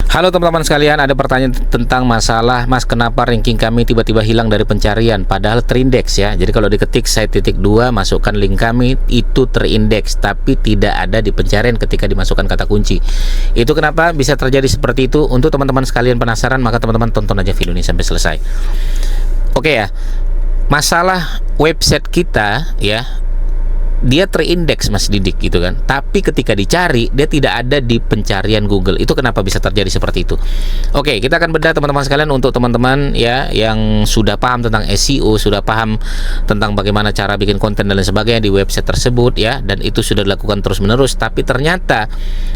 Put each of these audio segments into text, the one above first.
Halo teman-teman sekalian, ada pertanyaan tentang masalah, Mas, kenapa ranking kami tiba-tiba hilang dari pencarian padahal terindeks ya. Jadi kalau diketik site.2 masukkan link kami, itu terindeks tapi tidak ada di pencarian ketika dimasukkan kata kunci. Itu kenapa bisa terjadi seperti itu? Untuk teman-teman sekalian penasaran, maka teman-teman tonton aja video ini sampai selesai. Oke ya. Masalah website kita ya, dia terindeks, Mas Didik, gitu kan, tapi ketika dicari dia tidak ada di pencarian Google. Itu kenapa bisa terjadi seperti itu? Oke, kita akan bedah teman-teman sekalian. Untuk teman-teman ya yang sudah paham tentang SEO, sudah paham tentang bagaimana cara bikin konten dan lain sebagainya di website tersebut ya, dan itu sudah dilakukan terus-menerus, tapi ternyata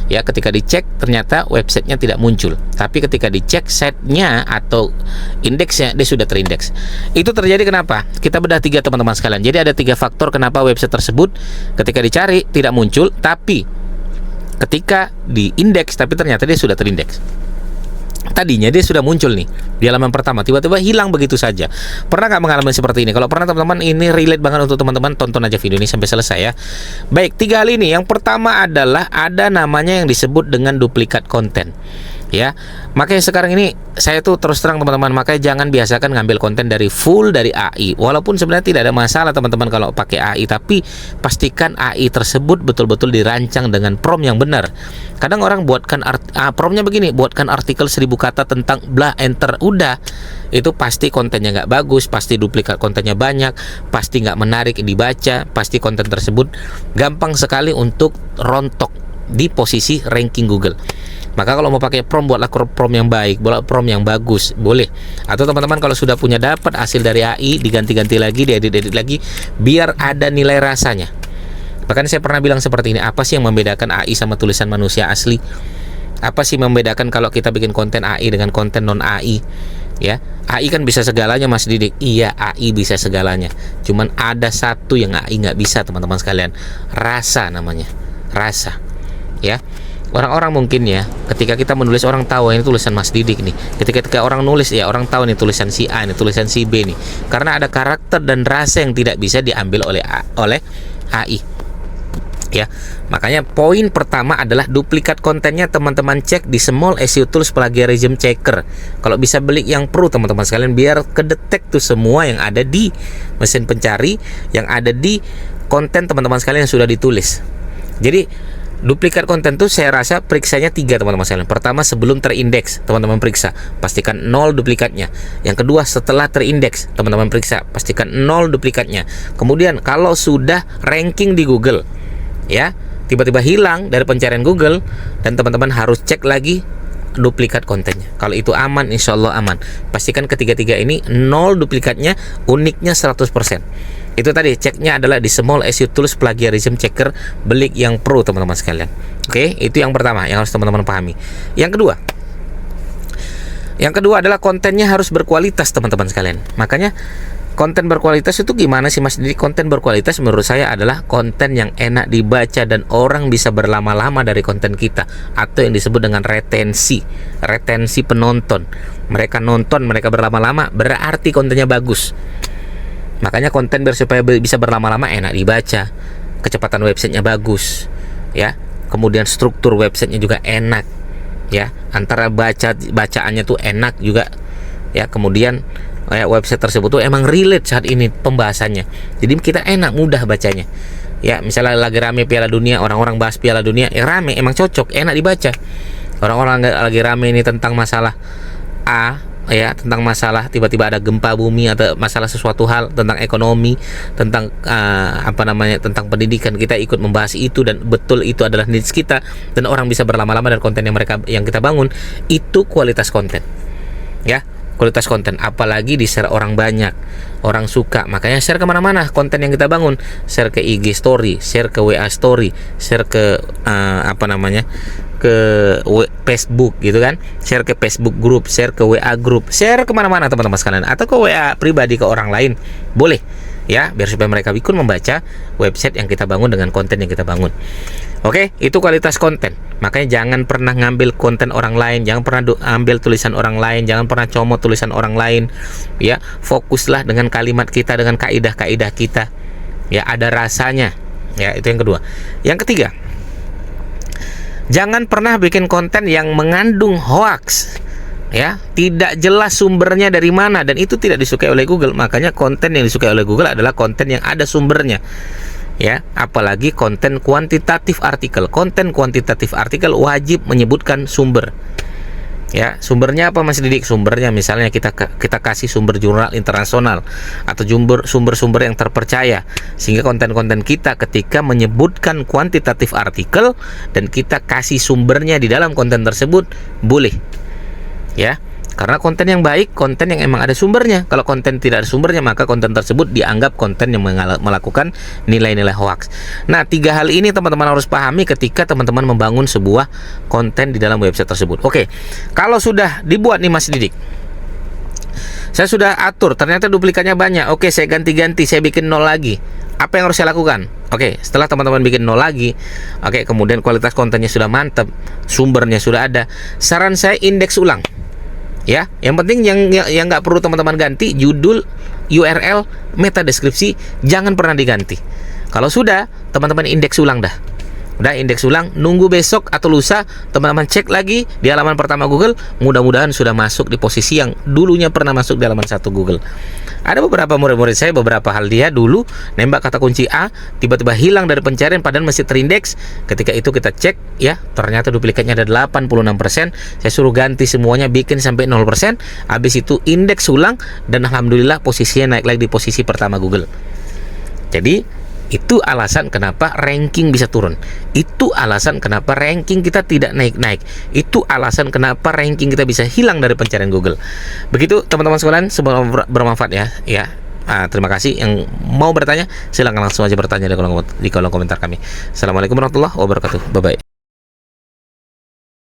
ya ketika dicek ternyata websitenya tidak muncul, tapi ketika dicek site-nya atau indeksnya dia sudah terindeks. Itu terjadi kenapa? Kita bedah tiga, teman-teman sekalian. Jadi ada tiga faktor kenapa website tersebut ketika dicari tidak muncul, tapi ketika diindeks tapi ternyata dia sudah terindeks. Tadinya dia sudah muncul nih di halaman pertama, tiba-tiba hilang begitu saja. Pernah nggak mengalami seperti ini? Kalau pernah teman-teman, ini relate banget untuk teman-teman, tonton aja video ini sampai selesai ya. Baik, tiga hal ini. Yang pertama adalah ada namanya yang disebut dengan duplikat konten ya. Makanya sekarang ini saya tuh terus terang teman-teman, makanya jangan biasakan ngambil konten dari full dari AI. Walaupun sebenarnya tidak ada masalah teman-teman kalau pakai AI, tapi pastikan AI tersebut betul-betul dirancang dengan prompt yang benar. Kadang orang buatkan promptnya begini, buatkan artikel 1000 kata tentang bla, enter, udah. Itu pasti kontennya nggak bagus, pasti duplikat kontennya banyak, pasti nggak menarik dibaca, pasti konten tersebut gampang sekali untuk rontok di posisi ranking Google. Maka kalau mau pakai prompt, buatlah prompt yang baik, buatlah prompt yang bagus, boleh. Atau teman-teman kalau sudah punya dapat hasil dari AI, diganti-ganti lagi, diedit-edit lagi, biar ada nilai rasanya. Bahkan saya pernah bilang seperti ini, apa sih yang membedakan AI sama tulisan manusia asli? Apa sih membedakan kalau kita bikin konten AI dengan konten non AI? Ya, AI kan bisa segalanya, Mas Didik. Iya, AI bisa segalanya. Cuman ada satu yang AI nggak bisa, teman-teman sekalian. Rasa namanya, rasa. Ya. Orang-orang mungkin ya, ketika kita menulis orang tahu ini tulisan Mas Didik nih. Ketika orang nulis ya orang tahu ini tulisan si A, ini tulisan si B nih. Karena ada karakter dan rasa yang tidak bisa diambil oleh AI. Ya, makanya poin pertama adalah duplikat kontennya teman-teman cek di Small SEO Tools Plagiarism Checker. Kalau bisa beli yang pro teman-teman sekalian, biar kedetek tuh semua yang ada di mesin pencari, yang ada di konten teman-teman sekalian yang sudah ditulis. Jadi duplikat konten tuh saya rasa periksanya 3 teman-teman sekalian. Pertama, sebelum terindeks teman-teman periksa, pastikan 0 duplikatnya. Yang kedua, setelah terindeks teman-teman periksa, pastikan 0 duplikatnya. Kemudian kalau sudah ranking di Google ya, tiba-tiba hilang dari pencarian Google, dan teman-teman harus cek lagi duplikat kontennya. Kalau itu aman, insya Allah aman. Pastikan ketiga-tiga ini 0 duplikatnya, uniknya 100%. Itu tadi ceknya adalah di Small SEO Tools Plagiarism Checker, beli yang pro teman-teman sekalian. Oke, itu yang pertama yang harus teman-teman pahami. Yang kedua adalah kontennya harus berkualitas teman-teman sekalian. Makanya konten berkualitas itu gimana sih, Mas? Jadi konten berkualitas menurut saya adalah konten yang enak dibaca dan orang bisa berlama-lama dari konten kita, atau yang disebut dengan retensi penonton. Mereka nonton, mereka berlama-lama, berarti kontennya bagus. Makanya konten supaya bisa berlama-lama enak dibaca, kecepatan websitenya bagus ya, kemudian struktur websitenya juga enak ya, antara bacaannya tuh enak juga ya, kemudian website tersebut tuh emang relate saat ini pembahasannya, jadi kita enak mudah bacanya ya. Misalnya lagi rame Piala Dunia, orang-orang bahas Piala Dunia, rame, emang cocok, enak dibaca. Orang-orang lagi rame ini tentang masalah A ya, tentang masalah tiba-tiba ada gempa bumi atau masalah sesuatu hal tentang ekonomi, tentang tentang pendidikan, kita ikut membahas itu, dan betul itu adalah needs kita, dan orang bisa berlama-lama dari konten yang kita bangun. Itu kualitas konten ya, kualitas konten. Apalagi di share orang banyak, orang suka, makanya share kemana-mana konten yang kita bangun. Share ke IG story, share ke WA story, share ke ke Facebook gitu kan, share ke Facebook group, share ke WA group, share kemana-mana teman-teman sekalian, atau ke WA pribadi ke orang lain, boleh ya, biar supaya mereka ikut membaca website yang kita bangun dengan konten yang kita bangun. Oke, itu kualitas konten. Makanya jangan pernah ngambil konten orang lain, jangan pernah ambil tulisan orang lain, jangan pernah comot tulisan orang lain ya. Fokuslah dengan kalimat kita, dengan kaidah-kaidah kita ya, ada rasanya ya. Itu yang kedua. Yang ketiga, Jangan pernah bikin konten yang mengandung hoax, ya, tidak jelas sumbernya dari mana, dan itu tidak disukai oleh Google. Makanya konten yang disukai oleh Google adalah konten yang ada sumbernya, ya. Apalagi konten kuantitatif artikel. Konten kuantitatif artikel wajib menyebutkan sumber, ya. Sumbernya apa, Mas Didik? Sumbernya misalnya kita kasih sumber jurnal internasional atau sumber-sumber yang terpercaya, sehingga konten-konten kita ketika menyebutkan kuantitatif artikel dan kita kasih sumbernya di dalam konten tersebut boleh, ya. Karena konten yang baik, konten yang emang ada sumbernya. Kalau konten tidak ada sumbernya, maka konten tersebut dianggap konten yang melakukan nilai-nilai hoax. Nah, 3 hal ini teman-teman harus pahami ketika teman-teman membangun sebuah konten di dalam website tersebut. Oke, kalau sudah dibuat nih Mas Didik, saya sudah atur, ternyata duplikatnya banyak. Oke, saya ganti-ganti, saya bikin 0 lagi. Apa yang harus saya lakukan? Oke, setelah teman-teman bikin 0 lagi, oke, kemudian kualitas kontennya sudah mantap, sumbernya sudah ada, saran saya indeks ulang, ya. Yang penting yang nggak perlu teman-teman ganti, judul, URL, meta deskripsi, jangan pernah diganti. Kalau sudah, teman-teman indeks ulang dah. Udah indeks ulang, nunggu besok atau lusa teman-teman cek lagi di halaman pertama Google, mudah-mudahan sudah masuk di posisi yang dulunya pernah masuk di halaman 1 Google. Ada beberapa murid-murid saya, beberapa hal dia dulu nembak kata kunci A, tiba-tiba hilang dari pencarian padahal masih terindeks. Ketika itu kita cek, ya, ternyata duplikatnya ada 86%. Saya suruh ganti semuanya, bikin sampai 0%. Habis itu indeks ulang, dan alhamdulillah posisinya naik lagi di posisi pertama Google. Jadi itu alasan kenapa ranking bisa turun. Itu alasan kenapa ranking kita tidak naik-naik. Itu alasan kenapa ranking kita bisa hilang dari pencarian Google. Begitu teman-teman sekalian, semoga bermanfaat ya. Ya, terima kasih. Yang mau bertanya, silakan langsung aja bertanya di kolom komentar kami. Assalamualaikum warahmatullahi wabarakatuh. Bye bye.